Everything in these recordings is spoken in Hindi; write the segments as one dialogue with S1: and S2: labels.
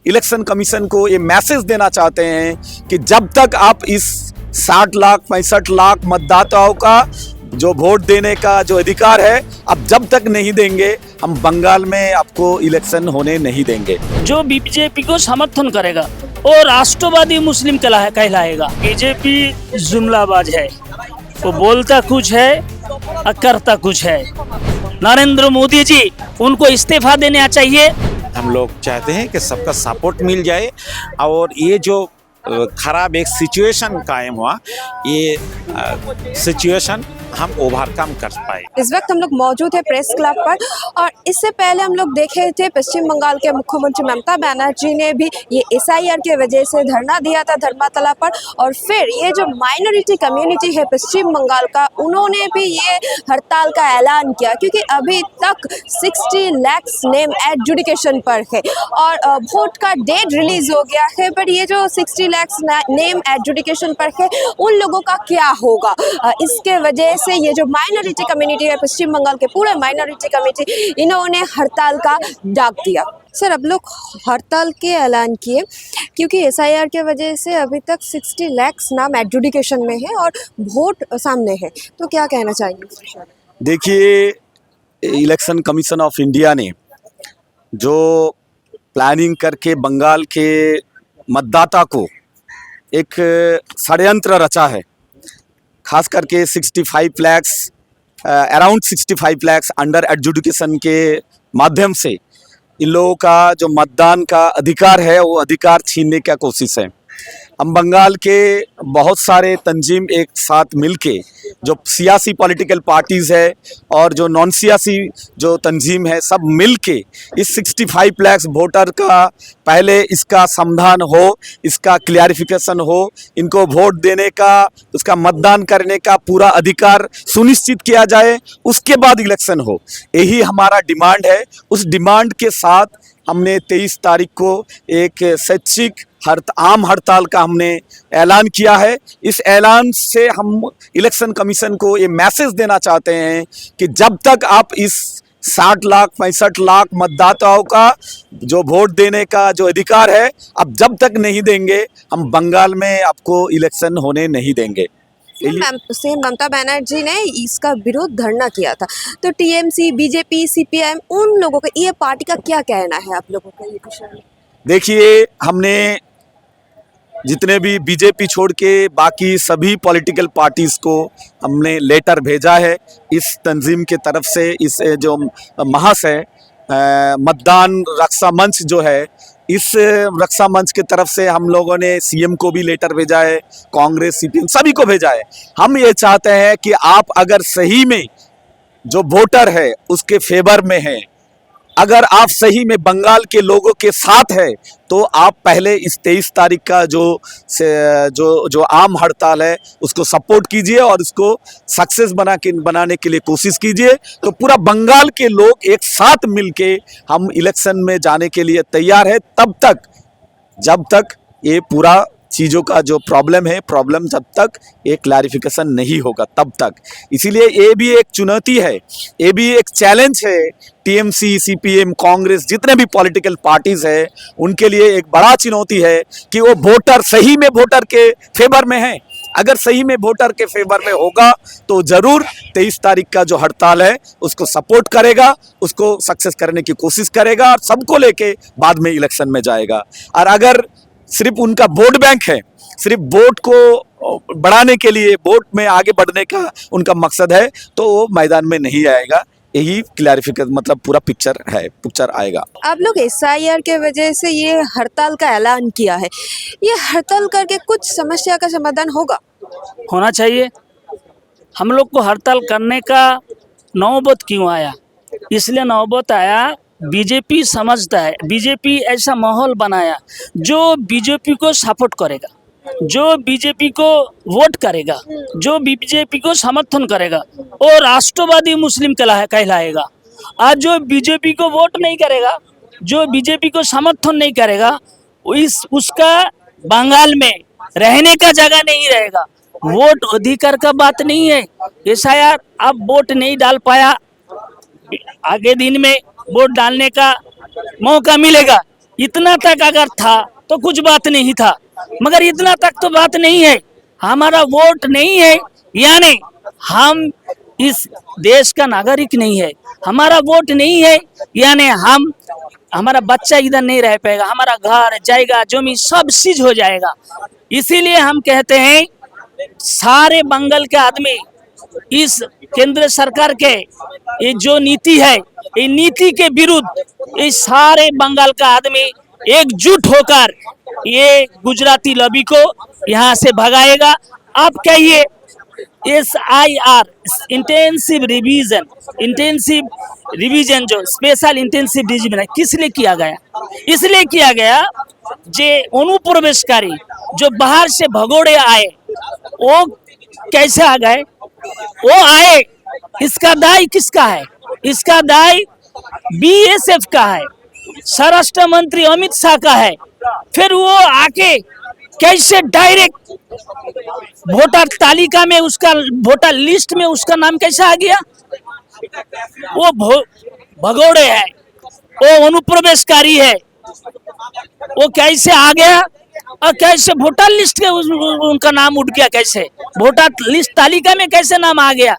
S1: इलेक्शन कमीशन को ये मैसेज देना चाहते हैं कि जब तक आप इस 60 लाख 65 लाख मतदाताओं का जो वोट देने का जो अधिकार है अब जब तक नहीं देंगे, हम बंगाल में आपको इलेक्शन होने नहीं देंगे।
S2: जो बीजेपी को समर्थन करेगा वो राष्ट्रवादी मुस्लिम कहलाएगा। बीजेपी जुमलाबाज है, वो बोलता कुछ है और करता कुछ है। नरेंद्र मोदी जी उनको इस्तीफा देना चाहिए।
S3: हम लोग चाहते हैं कि सबका सपोर्ट मिल जाए और ये जो खराब एक सिचुएशन कायम हुआ, ये सिचुएशन हम ओवरकम कर पाए।
S4: इस वक्त हम लोग मौजूद है प्रेस क्लब पर और इससे पहले हम लोग देखे थे पश्चिम बंगाल के मुख्यमंत्री ममता बनर्जी ने भी ये SIR के वजह से धरना दिया था धर्मतला पर। और फिर ये जो माइनॉरिटी कम्युनिटी है पश्चिम बंगाल का, उन्होंने भी ये हड़ताल का ऐलान किया क्योंकि अभी तक 60 लाख नेम एडजुडिकेशन पर है और वोट का डेट रिलीज हो गया है। बट ये जो 60 लाख नेम एडजुडिकेशन पर है उन लोगों का क्या होगा, इसके वजह से ये जो माइनॉरिटी कम्युनिटी है पश्चिम बंगाल के पूरे माइनॉरिटी कम्युनिटी, इन्होंने हड़ताल का डाक दिया। सर, अब लोग हड़ताल के ऐलान किए क्योंकि SIR के वजह से अभी तक 60 लाख नाम एडजुडिकेशन में है और वोट सामने है, तो क्या कहना चाहिए?
S1: देखिए, इलेक्शन कमीशन ऑफ इंडिया ने जो प्लानिंग करके बंगाल के मतदाता को एक षड्यंत्र रचा है, खास करके 65 lakh around 65 lakh under adjudication के माध्यम से इन लोगों का जो मतदान का अधिकार है वो अधिकार छीनने की कोशिश है। हम बंगाल के बहुत सारे तंजीम एक साथ मिलके जो सियासी पॉलिटिकल पार्टीज़ है और जो नॉन सियासी जो तंजीम है, सब मिलके इस 65 लाख वोटर का पहले इसका समाधान हो, इसका क्लियरिफिकेशन हो, इनको वोट देने का, उसका मतदान करने का पूरा अधिकार सुनिश्चित किया जाए, उसके बाद इलेक्शन हो। यही हमारा डिमांड है। उस डिमांड के साथ हमने 23 तारीख को एक स्वैच्छिक आम हड़ताल का हमने ऐलान किया है। इस ऐलान से हम इलेक्शन कमीशन को ये मैसेज देना चाहते हैं कि जब तक आप इस 60 लाख 65 लाख मतदाताओं का जो वोट देने का जो अधिकार है अब जब तक नहीं देंगे, हम बंगाल में आपको इलेक्शन होने नहीं देंगे।
S4: सीएम ममता बनर्जी ने इसका विरोध धरना किया था, तो TMC, BJP, CPIM उन लोगों का, ये पार्टी का क्या कहना है आप लोगों का ये विषय में?
S1: देखिए, हमने जितने भी बीजेपी छोड़ के बाकी सभी पॉलिटिकल पार्टीज़ को हमने लेटर भेजा है इस तंजीम के तरफ से। इस जो महाशय मतदान रक्षा मंच जो है, इस रक्षा मंच के तरफ से हम लोगों ने CM को भी लेटर भेजा है, कांग्रेस CPM सभी को भेजा है। हम ये चाहते हैं कि आप अगर सही में जो वोटर है उसके फेवर में है, अगर आप सही में बंगाल के लोगों के साथ है, तो आप पहले इस 23 तारीख का जो आम हड़ताल है उसको सपोर्ट कीजिए और उसको सक्सेस बनाने के लिए कोशिश कीजिए। तो पूरा बंगाल के लोग एक साथ मिलके हम इलेक्शन में जाने के लिए तैयार है, तब तक जब तक ये पूरा चीज़ों का जो प्रॉब्लम जब तक एक क्लैरिफिकेशन नहीं होगा तब तक। इसीलिए ये भी एक चुनौती है, ये भी एक चैलेंज है TMC, CPM, कांग्रेस, जितने भी पॉलिटिकल पार्टीज़ है उनके लिए एक बड़ा चुनौती है कि वो वोटर सही में वोटर के फेवर में है। अगर सही में वोटर के फेवर में होगा तो ज़रूर 23 तारीख का जो हड़ताल है उसको सपोर्ट करेगा, उसको सक्सेस करने की कोशिश करेगा और सबको लेके बाद में इलेक्शन में जाएगा। और अगर सिर्फ उनका वोट बैंक है, सिर्फ वोट को बढ़ाने के लिए, वोट में आगे बढ़ने का उनका मकसद है, तो वो मैदान में नहीं आएगा। यही क्लैरिफिकेशन मतलब पूरा पिक्चर आएगा।
S4: आप लोग SIR के वजह से ये हड़ताल का ऐलान किया है, ये हड़ताल करके कुछ समस्या का समाधान होना
S2: चाहिए। हम लोग को हड़ताल करने का नौबत क्यों आया? इसलिए नौबत आया, बीजेपी समझता है, बीजेपी ऐसा माहौल बनाया जो बीजेपी को सपोर्ट करेगा, जो बीजेपी को वोट करेगा, जो बीजेपी को समर्थन करेगा वो राष्ट्रवादी मुस्लिम कहलाएगा। आज जो बीजेपी को वोट नहीं करेगा, जो बीजेपी को समर्थन नहीं करेगा, उसका बंगाल में रहने का जगह नहीं रहेगा। वोट अधिकार का बात नहीं है। SIR अब वोट नहीं डाल पाया, आगे दिन में वोट डालने का मौका मिलेगा, इतना तक अगर था तो कुछ बात नहीं था, मगर इतना तक तो बात नहीं है। हमारा वोट नहीं है यानी हम इस देश का नागरिक नहीं है। हमारा वोट नहीं है यानी हमारा बच्चा इधर नहीं रह पाएगा, हमारा घर जाएगा जमीन सब चीज हो जाएगा। इसीलिए हम कहते हैं सारे बंगाल के आदमी इस केंद्र सरकार के ये जो नीति है, ये नीति के विरुद्ध ये सारे बंगाल का आदमी एकजुट होकर ये गुजराती लॉबी को यहाँ से भगाएगा। आप कहिए SIR इंटेंसिव रिवीजन जो स्पेशल इंटेंसिव रिवीजन है किस लिए किया गया? इसलिए किया गया जे अनुप्रवेशकारी जो बाहर से भगोड़े आए वो कैसे आ गए, वो आए, इसका दाय किसका है? इसका दाय BSF का है, स्वराष्ट्र मंत्री अमित शाह का है। फिर वो आके कैसे डायरेक्ट वोटर तालिका में उसका वोटर लिस्ट में उसका नाम कैसे आ गया? वो भगोड़े है, वो अनुप्रवेशकारी है, वो कैसे आ गया और कैसे वोटर लिस्ट के उनका नाम उठ गया, कैसे वोटर लिस्ट तालिका में कैसे नाम आ गया?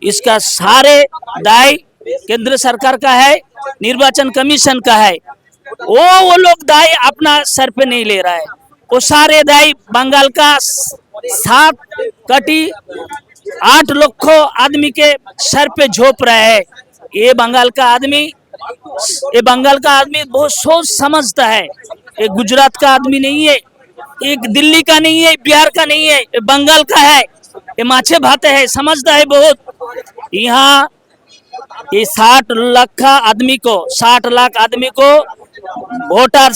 S2: इसका सारे दाय केंद्र सरकार का है, निर्वाचन कमीशन का है। वो लोग दाय अपना सर पे नहीं ले रहा है, वो सारे दाय बंगाल का 8 लाख आदमी के सर पे झोंप रहे हैं। ये बंगाल का आदमी बहुत सोच समझता है। ये गुजरात का आदमी नहीं है, एक दिल्ली का नहीं है, बिहार का नहीं है, ये बंगाल का है। ये माछे भाते है, समझता है बहुत। यहाँ ये 60 लाख आदमी को वोटर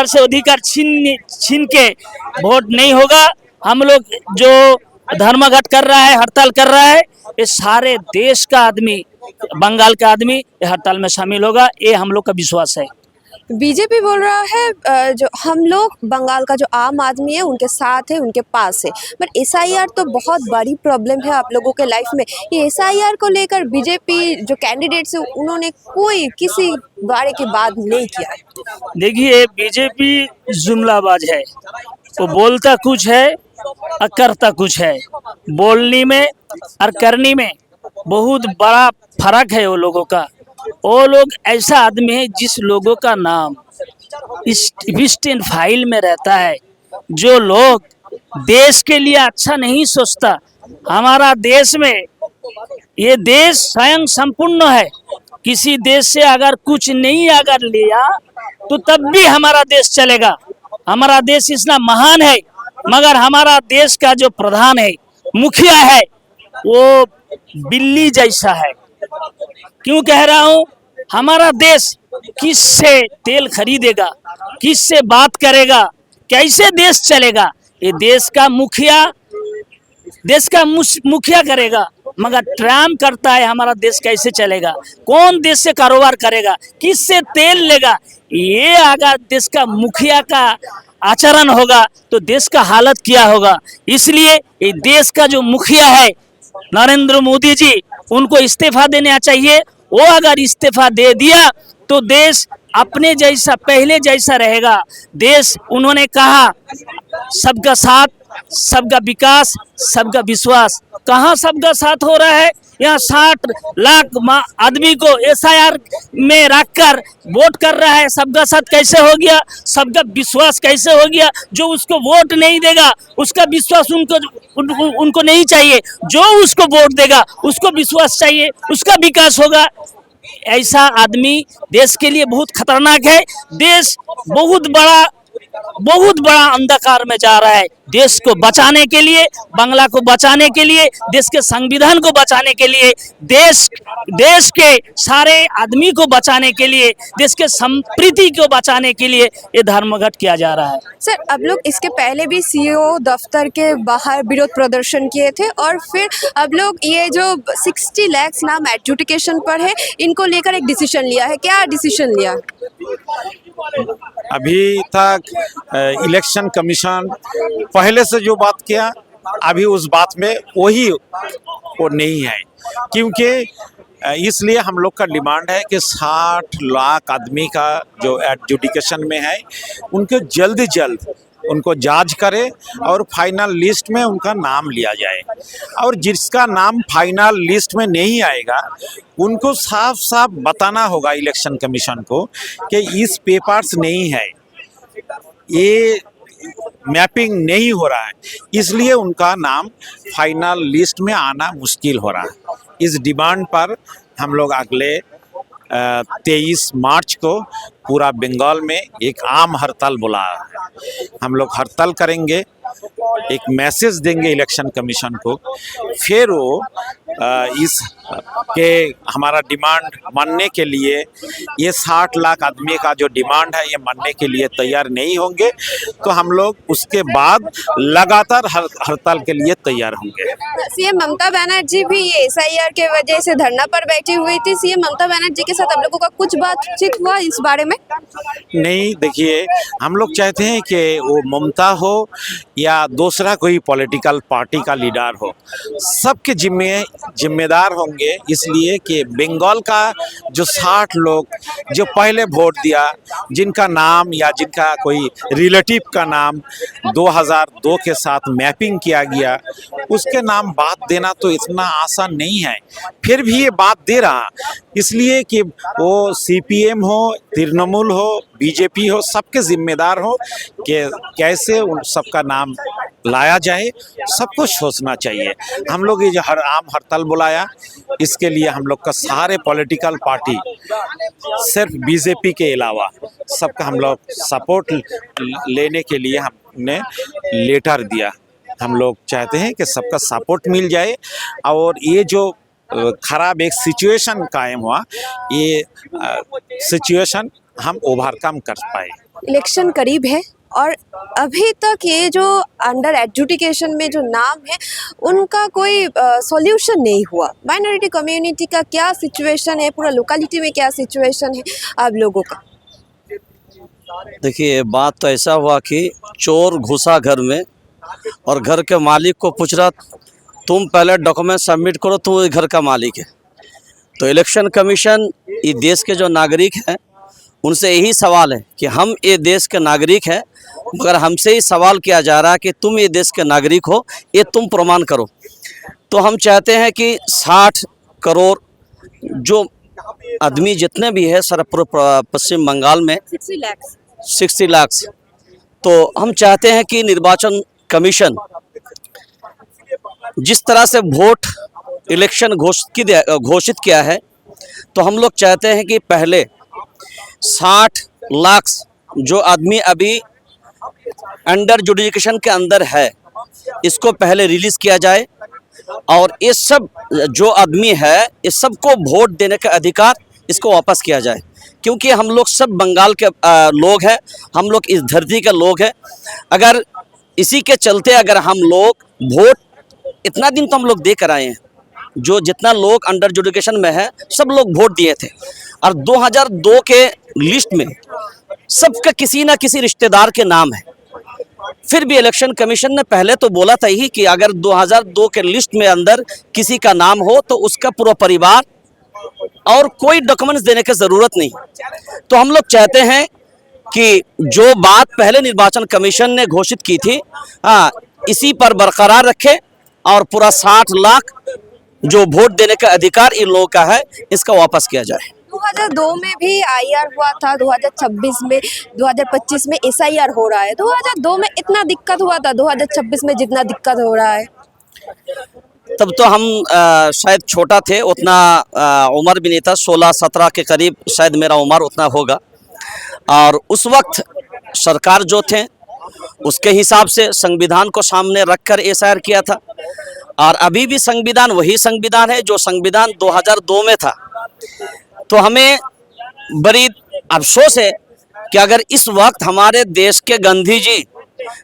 S2: से अधिकार छीन के वोट नहीं होगा। हम लोग जो धर्मघट कर रहा है, हड़ताल कर रहा है, ये सारे देश का आदमी, बंगाल का आदमी ये हड़ताल में शामिल होगा, ये हम लोग का विश्वास है।
S4: बीजेपी बोल रहा है जो हम लोग बंगाल का जो आम आदमी है उनके साथ है, उनके पास है। बट SIR तो बहुत बड़ी प्रॉब्लम है आप लोगों के लाइफ में। ये SIR को लेकर बीजेपी जो कैंडिडेट्स है उन्होंने कोई किसी बारे की बात नहीं किया है।
S2: देखिए बीजेपी जुमलाबाज है, वो बोलता कुछ है और करता कुछ है। बोलने में और करने में बहुत बड़ा फर्क है वो लोगों का। वो लोग ऐसा आदमी है जिस लोगों का नाम स्टेन फाइल में रहता है, जो लोग देश के लिए अच्छा नहीं सोचता। हमारा देश में ये देश स्वयं संपूर्ण है, किसी देश से अगर कुछ नहीं अगर लिया तो तब भी हमारा देश चलेगा। हमारा देश इतना महान है, मगर हमारा देश का जो प्रधान है, मुखिया है, वो बिल्ली जैसा है। क्यों कह रहा हूँ? हमारा देश किससे तेल खरीदेगा, किससे बात करेगा, कैसे देश चलेगा? ये देश का मुखिया करेगा, मगर ट्रम्प करता है, हमारा देश कैसे चलेगा? कौन देश से कारोबार करेगा, किससे तेल लेगा? ये अगर देश का मुखिया का आचरण होगा तो देश का हालत क्या होगा? इसलिए ये देश का जो मुखिया है नरेंद्र मोदी जी, उनको इस्तीफा देना चाहिए। वो अगर इस्तीफा दे दिया तो देश अपने जैसा पहले जैसा रहेगा। देश उन्होंने कहा सबका साथ, सबका विकास, सबका विश्वास। कहाँ सबका साथ हो रहा है? यहाँ 60 लाख आदमी को SIR में रखकर वोट कर रहा है। सबका साथ कैसे हो गया? सबका विश्वास कैसे हो गया? जो उसको वोट नहीं देगा उसका विश्वास उनको नहीं चाहिए, जो उसको वोट देगा उसको विश्वास चाहिए, उसका विकास होगा। ऐसा आदमी देश के लिए बहुत खतरनाक है। देश बहुत बड़ा अंधकार में जा रहा है। देश को बचाने के लिए, बांग्ला को बचाने के लिए, देश के संविधान को बचाने के लिए, देश के सारे आदमी को बचाने के लिए, देश के संस्कृति को बचाने के लिए ये धर्मघट किया जा रहा है।
S4: सर, अब लोग इसके पहले भी CEO दफ्तर के बाहर विरोध प्रदर्शन किए थे और फिर अब लोग ये जो 60 लाख नाम एडजुडिकेशन पर है, इनको लेकर एक डिसीजन लिया है। क्या डिसीजन लिया?
S3: अभी तक इलेक्शन कमीशन पहले से जो बात किया, अभी उस बात में वो नहीं है, क्योंकि इसलिए हम लोग का डिमांड है कि 60 लाख आदमी का जो एडजुडिकेशन में है उनको जल्द जल्द उनको जांच करे और फाइनल लिस्ट में उनका नाम लिया जाए। और जिसका नाम फाइनल लिस्ट में नहीं आएगा उनको साफ साफ बताना होगा इलेक्शन कमीशन को कि इस पेपर्स नहीं है, ये मैपिंग नहीं हो रहा है, इसलिए उनका नाम फाइनल लिस्ट में आना मुश्किल हो रहा है। इस डिमांड पर हम लोग अगले 23 मार्च को पूरा बंगाल में एक आम हड़ताल बुलाया है। हम लोग हड़ताल करेंगे, एक मैसेज देंगे इलेक्शन कमीशन को, फिर वो इस के हमारा डिमांड मानने के लिए, ये 60 लाख आदमी का जो डिमांड है ये मानने के लिए तैयार नहीं होंगे तो हम लोग उसके बाद लगातार हड़ताल के लिए तैयार होंगे।
S4: सीएम ममता बनर्जी भी ये एसआईआर के वजह से धरना पर बैठी हुई थी। सीएम ममता बनर्जी के साथ आप लोगों का कुछ बातचीत हुआ इस बारे में?
S3: नहीं, देखिए, हम लोग चाहते हैं कि वो ममता हो या दूसरा कोई पॉलिटिकल पार्टी का लीडर हो, सबके जिम्मेदार होंगे, इसलिए कि बंगाल का जो 60 लोग जो पहले वोट दिया, जिनका नाम या जिनका कोई रिलेटिव का नाम 2002 के साथ मैपिंग किया गया, उसके नाम बात देना तो इतना आसान नहीं है। फिर भी ये बात दे रहा, इसलिए कि वो सीपीएम हो, तृणमूल हो, बीजेपी हो, सबके जिम्मेदार हो कि कैसे उन सबका नाम लाया जाए, सबको सोचना चाहिए। हम लोग ये जो आम हड़ताल बुलाया, इसके लिए हम लोग का सारे पॉलिटिकल पार्टी, सिर्फ बीजेपी के अलावा सबका हम लोग सपोर्ट लेने के लिए हमने लेटर दिया। हम लोग चाहते हैं कि सबका सपोर्ट मिल जाए और ये जो खराब एक सिचुएशन कायम हुआ, ये सिचुएशन हम ओवरकम कर पाए।
S4: इलेक्शन करीब है और अभी तक ये जो अंडर एडजुडिकेशन में जो नाम है उनका कोई सॉल्यूशन नहीं हुआ। माइनॉरिटी कम्युनिटी का क्या सिचुएशन है, पूरा लोकेलिटी में क्या सिचुएशन है आप लोगों का?
S5: देखिए, बात तो ऐसा हुआ कि चोर घुसा घर में और घर के मालिक को पूछ रहा तुम पहले डॉक्यूमेंट सबमिट करो, तुम घर का मालिक है। तो इलेक्शन कमीशन ये देश के जो नागरिक हैं उनसे यही सवाल है कि हम ये देश के नागरिक हैं, मगर हमसे ही सवाल किया जा रहा है कि तुम ये देश के नागरिक हो, ये तुम प्रमाण करो। तो हम चाहते हैं कि 60 करोड़ जो आदमी जितने भी है सर पश्चिम बंगाल में 60 लाख, तो हम चाहते हैं कि निर्वाचन कमीशन जिस तरह से वोट इलेक्शन घोषित किया है, तो हम लोग चाहते हैं कि पहले 60 लाख जो आदमी अभी अंडर जुडिकेशन के अंदर है, इसको पहले रिलीज किया जाए और ये सब जो आदमी है इस सबको वोट देने का अधिकार इसको वापस किया जाए, क्योंकि हम लोग सब बंगाल के लोग हैं, हम लोग इस धरती के लोग हैं। अगर इसी के चलते अगर हम लोग वोट इतना दिन तो हम लोग दे कर आए हैं, जो जितना लोग अंडर जुडिकेशन में है सब लोग वोट दिए थे और 2002 के लिस्ट में सबका किसी ना किसी रिश्तेदार के नाम है। फिर भी इलेक्शन कमीशन ने पहले तो बोला था ही कि अगर 2002 के लिस्ट में अंदर किसी का नाम हो तो उसका पूरा परिवार और कोई डॉक्यूमेंट्स देने की ज़रूरत नहीं। तो हम लोग चाहते हैं कि जो बात पहले निर्वाचन कमीशन ने घोषित की थी, इसी पर बरकरार रखे और पूरा 60 लाख जो वोट देने का अधिकार इन लोगों का है इसका वापस किया जाए।
S4: 2002 में भी आईआर हुआ था, 2026 में 2025 में एसआईआर हो रहा है। 2002 में इतना दिक्कत हुआ था, 2026 में जितना दिक्कत हो रहा है।
S5: तब तो हम शायद छोटा थे, उतना उम्र भी नहीं था, 16-17 के करीब शायद मेरा उम्र उतना होगा। और उस वक्त सरकार जो थे उसके हिसाब से संविधान को सामने रखकर एसआईआर किया था और अभी भी संविधान वही संविधान है जो संविधान 2002 में था। तो हमें बड़ी अफसोस है कि अगर इस वक्त हमारे देश के गांधी जी,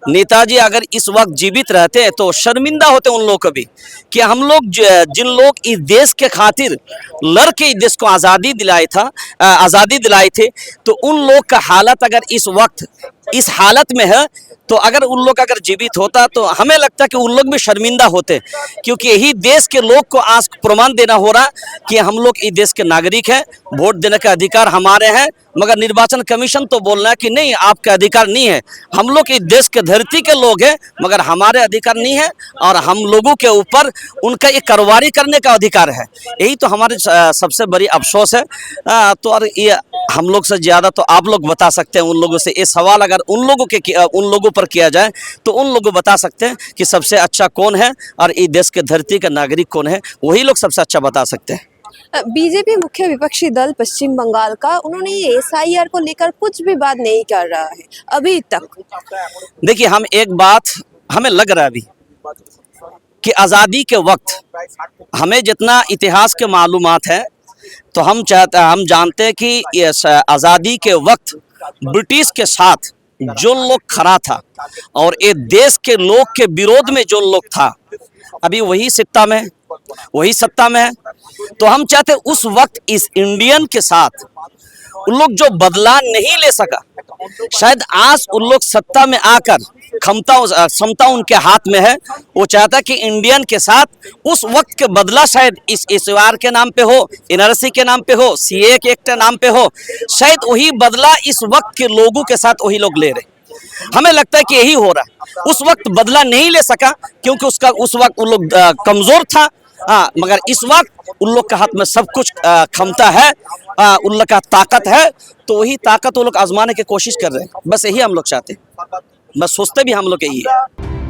S5: नेताजी अगर इस वक्त जीवित रहते तो शर्मिंदा होते उन लोग को भी कि हम लोग जिन लोग इस देश के खातिर लड़ के इस देश को आज़ादी दिलाई थे, तो उन लोग का हालत अगर इस वक्त इस हालत में है, तो अगर उन लोग अगर जीवित होता तो हमें लगता कि उन लोग भी शर्मिंदा होते, क्योंकि यही देश के लोग को आज प्रमाण देना हो रहा कि हम लोग इस देश के नागरिक हैं, वोट देने का अधिकार हमारे हैं, मगर निर्वाचन कमीशन तो बोल रहा है कि नहीं, आपका अधिकार नहीं है। हम लोग इस देश के धरती के लोग हैं, मगर हमारे अधिकार नहीं है, और हम लोगों के ऊपर उनका ये कार्रवाई करने का अधिकार है। यही तो हमारे सबसे बड़ी अफसोस है। तो और ये हम लोग से ज़्यादा तो आप लोग बता सकते हैं उन लोगों से। ये सवाल अगर उन लोगों पर किया जाए तो उन लोग बता सकते हैं कि सबसे अच्छा कौन है और इस देश के धरती का नागरिक कौन है, वही लोग सबसे अच्छा बता सकते हैं।
S4: बीजेपी मुख्य विपक्षी दल पश्चिम बंगाल का, उन्होंने ये एसआईआर को लेकर कुछ भी बात नहीं कर रहा है अभी तक।
S5: देखिए, हम एक बात हमें लग रहा है अभी कि आज़ादी के वक्त हमें जितना इतिहास के मालूमात है, तो हम जानते हैं कि आज़ादी के वक्त ब्रिटिश के साथ जो लोग खड़ा था और ये देश के लोग के विरोध में जो लोग था, अभी वही सत्ता में है। तो हम चाहते उस वक्त इस इंडियन के साथ उन लोग जो बदला नहीं ले सका, शायद आज उन लोग सत्ता में आकर क्षमता उनके हाथ में है। वो चाहता कि इंडियन के साथ उस वक्त के बदला शायद इस एसआईआर के नाम पे हो, एनआरसी के नाम पे हो, सीए के एक्ट के नाम पे हो, शायद वही बदला इस वक्त के लोगों के साथ वही लोग ले रहे। हमें लगता है कि यही हो रहा है। उस वक्त बदला नहीं ले सका क्योंकि उस वक्त उन लोग कमजोर था। मगर इस वक्त उन लोग के हाथ में सब कुछ क्षमता है, उन लोग का ताकत है, तो वही ताकत वो लोग आजमाने की कोशिश कर रहे हैं। बस यही हम लोग चाहते हैं, बस सोचते भी हम लोग यही है।